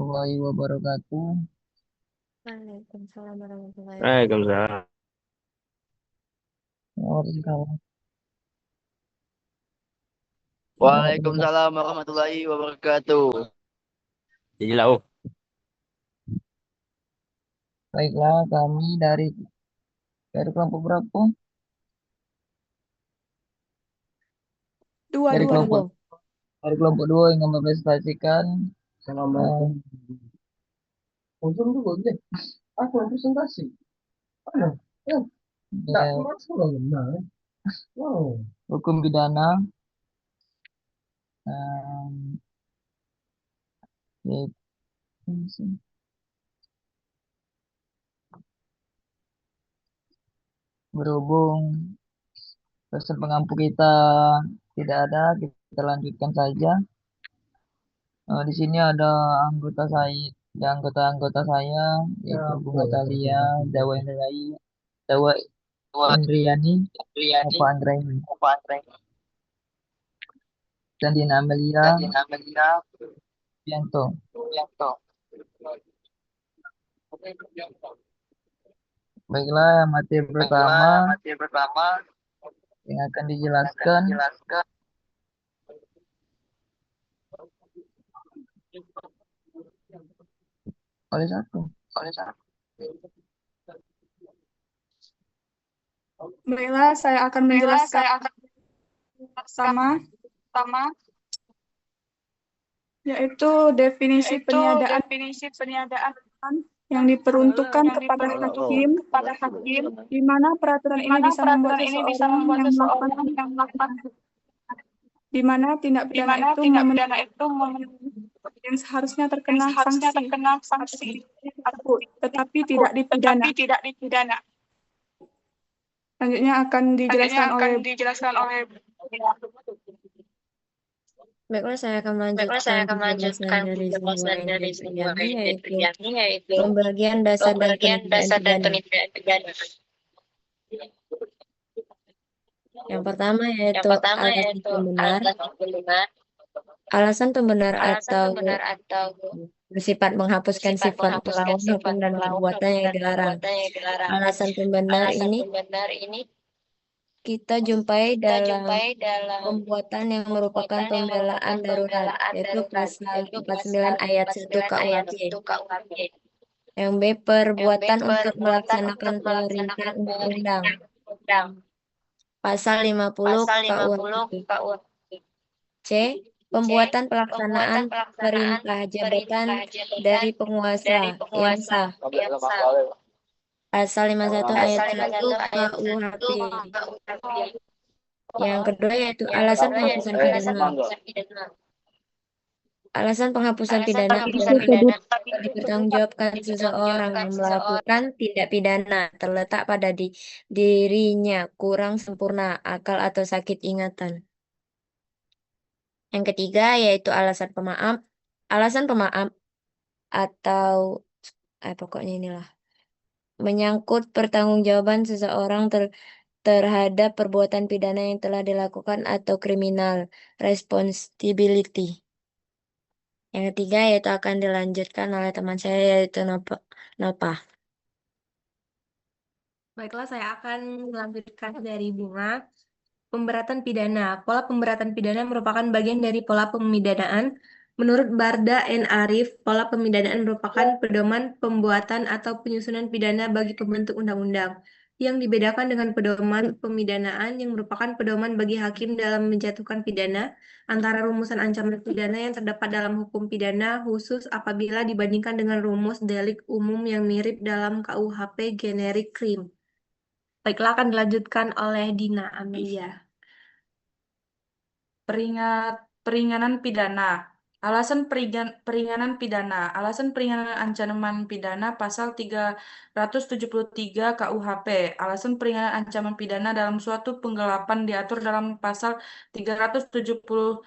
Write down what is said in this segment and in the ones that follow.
warahmatullahi wabarakatuh. Waalaikumsalam warahmatullahi wabarakatuh. Waalaikumsalam. Waalaikumsalam. Waalaikumsalam warahmatullahi wabarakatuh. Jadi lah, Baiklah, kami dari kelompok berapa? Dua, Dari dua, kelompok dua. dari kelompok dua yang mempresentasikan. Ujung dulu deh. Aku presentasi. Ada. Ya. Ya, hukum pidana, em, yaitu berhubung dosen pengampu kita tidak ada, kita lanjutkan saja. Di sini ada anggota-anggota saya, yaitu Bunga Talia, Dawa Indriani, Dawa Indriani, Riyani, Nova Anggraini, apa Andrei, dan Dina Amelia, dan Amelia, Pianto. Yanto. Baiklah, materi pertama Baiklah, materi pertama yang akan akan dijelaskan dijelaskan oleh satu. oleh saya. Baiklah, saya akan Baiklah, menjelaskan saya akan menjelaskan pertama, pertama yaitu definisi yaitu peniadaan definisi peniadaan yang diperuntukkan yang kepada diperuntukkan hakim, kepada hakim, di mana peraturan di ini mana bisa membuat peraturan ini bisa seseorang membuat yang melakukan seseorang yang melakukan di mana tindak di pidana mana itu tindak pidana itu yang seharusnya yang terkena seharusnya sanksi terkena atas sanksi tindakan atau tersebut, tetapi tidak tetapi dipidana. tidak dipidana. Selanjutnya akan Selanjutnya dijelaskan akan oleh dijelaskan oleh Baiklah, saya akan Baiklah, saya melanjutkan akan penjelasan melanjutkan dari Zumba penjelasan dari Endri semua Triani, ide yaitu Triani, yaitu pembagian dasar dan pembagian penilaian dasar dan pidana. penilaian pidana. Yang pertama Yang yaitu pertama alasan yaitu pembenar. alasan pembenar. Alasan pembenar Alasan atau pembenar atau bersifat menghapuskan bersifat sifat menghapuskan melawan hukum sifat dan melawan perbuatan hukum yang dan dilarang. perbuatan yang dilarang. Alasan pembenar Alasan ini pembenar ini kita jumpai kita dalam jumpai dalam pembuatan yang merupakan pembuatan yang pembelaan merupakan darurat, pembelaan yaitu darurat, pasal yaitu 49 pasal ayat 1 49 ayat KUHP. 1 KUHP. Yang B, Yang B, perbuatan untuk perbuatan melaksanakan untuk perintah melaksanakan undang-undang. perintah undang. Pasal 50 Pasal 50 KUHP. KUHP. C. C. Pembuatan pelaksanaan Pembuatan pelaksanaan perintah jabatan perintah jabatan dari penguasa dari yang penguasa sah. yang sah. Pasal 51 ayat Pasal 1 51 ayat 1 KUHP. KUHP. Yang kedua yaitu Yang alasan kedua yaitu penghapusan alasan pidana. penghapusan pidana. Alasan penghapusan Alasan pidana penghapusan apabila pidana dipertanggungjawabkan seseorang dipertanggungjawabkan seseorang melakukan tindak pidana terletak pada dirinya kurang sempurna akal atau sakit ingatan. Yang ketiga yaitu alasan pemaaf. Alasan pemaaf atau pokoknya inilah menyangkut pertanggungjawaban seseorang terhadap perbuatan pidana yang telah dilakukan atau criminal responsibility. Yang ketiga yaitu akan dilanjutkan oleh teman saya yaitu Nova. Baiklah, saya akan melanjutkan dari Bunga. Pemberatan pidana. Pola pemberatan pidana merupakan bagian dari pola pemidanaan. Menurut Barda N. Arif, pola pemidanaan merupakan pedoman pembuatan atau penyusunan pidana bagi pembentuk undang-undang. Yang dibedakan dengan pedoman pemidanaan yang merupakan pedoman bagi hakim dalam menjatuhkan pidana antara rumusan ancaman pidana yang terdapat dalam hukum pidana khusus apabila dibandingkan dengan rumus delik umum yang mirip dalam KUHP Generic Crime. Baiklah, akan dilanjutkan oleh Dina Amelia. Peringanan pidana. Alasan peringanan pidana. Alasan peringanan ancaman pidana pasal 373 KUHP. Alasan peringanan ancaman pidana dalam suatu penggelapan diatur dalam pasal 373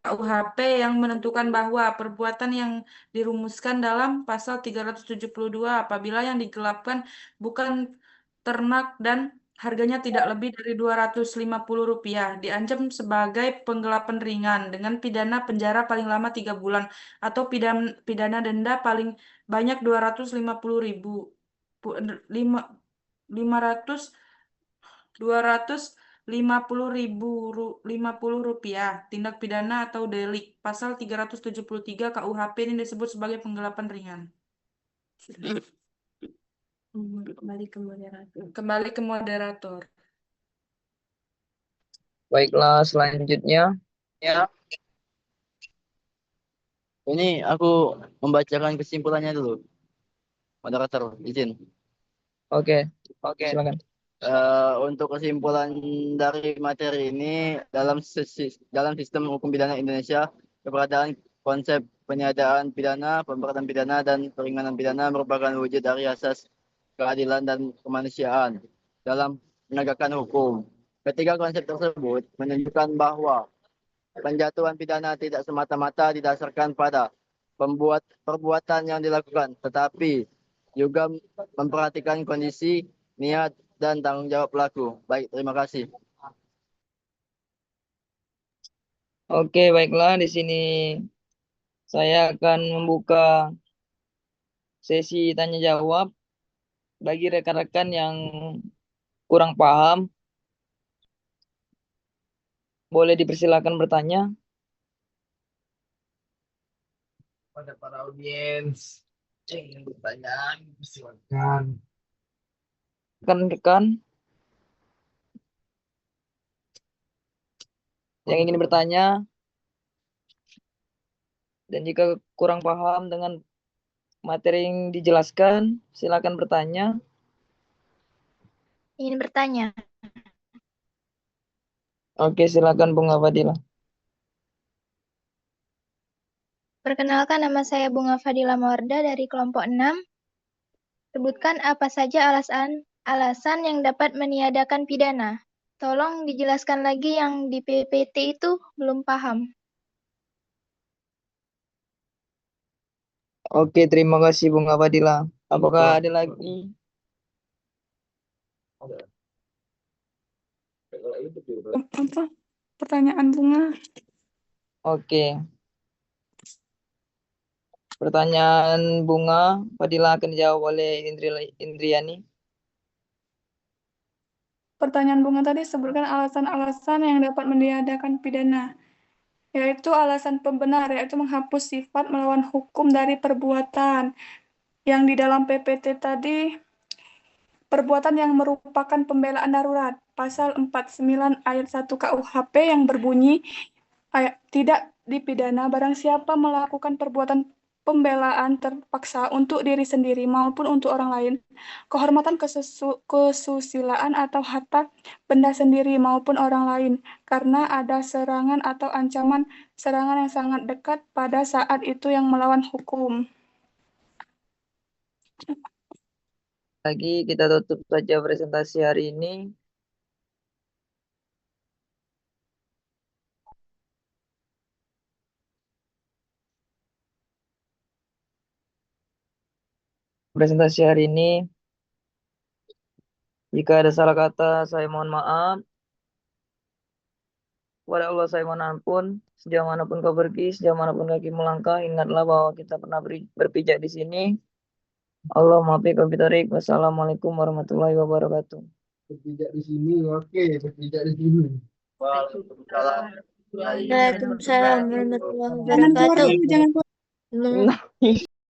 KUHP yang menentukan bahwa perbuatan yang dirumuskan dalam pasal 372 apabila yang digelapkan bukan ternak dan harganya tidak lebih dari Rp250, diancam sebagai penggelapan ringan dengan pidana penjara paling lama 3 bulan atau pidana denda paling banyak 250.000 lima 500 Rp250.000 tindak pidana atau delik pasal 373 KUHP ini disebut sebagai penggelapan ringan. Kembali ke moderator. Kembali ke moderator. Baiklah, selanjutnya. Ini aku membacakan kesimpulannya dulu. Moderator, izin. Oke, silakan. Untuk kesimpulan dari materi ini, dalam sistem hukum pidana Indonesia, keberadaan konsep peniadaan pidana, pemberatan pidana, dan peringanan pidana merupakan wujud dari asas keadilan dan kemanusiaan dalam menegakkan hukum. Ketiga konsep tersebut menunjukkan bahwa penjatuhan pidana tidak semata-mata didasarkan pada perbuatan yang dilakukan, tetapi juga memperhatikan kondisi, niat, dan tanggung jawab pelaku. Baik, terima kasih. Oke, baiklah. Di sini saya akan membuka sesi tanya jawab bagi rekan-rekan yang kurang paham. Boleh dipersilakan bertanya. Pada para audiens yang ingin bertanya, silakan. Rekan-rekan yang ingin bertanya dan jika kurang paham dengan materi yang dijelaskan, silakan bertanya. Ingin bertanya. Oke, silakan Bunga Fadila. Perkenalkan, nama saya Bunga Fadila Mawarda dari kelompok 6. Sebutkan apa saja alasan yang dapat meniadakan pidana. Tolong dijelaskan lagi yang di PPT itu belum paham. Oke, terima kasih Bunga Fadila. Apakah ada lagi? Apa? Pertanyaan Bunga. Oke. Pertanyaan Bunga Fadila akan dijawab oleh Indriani. Pertanyaan Bunga tadi sebutkan alasan-alasan yang dapat meniadakan pidana, yaitu alasan pembenar, yaitu menghapus sifat melawan hukum dari perbuatan. Yang di dalam PPT tadi, perbuatan yang merupakan pembelaan darurat, pasal 49 ayat 1 KUHP yang berbunyi, tidak dipidana barang siapa melakukan perbuatan pembelaan terpaksa untuk diri sendiri maupun untuk orang lain, kehormatan kesusilaan atau harta benda sendiri maupun orang lain, karena ada serangan atau ancaman serangan yang sangat dekat pada saat itu yang melawan hukum. Lagi kita tutup saja presentasi hari ini. Presentasi hari ini. Jika ada salah kata, saya mohon maaf. Kepada Allah saya mohon ampun. Sejauh manapun kau pergi, sejauh manapun kaki melangkah, ingatlah bahwa kita pernah berpijak di sini. Allah maafi kau bitarik. Wassalamualaikum warahmatullahi wabarakatuh. Berpijak di sini, oke, berpijak di sini. Waalaikumsalam. Waalaikumsalam warahmatullahi Jangan keluar wabarakatuh. dulu, jangan keluar. Meng-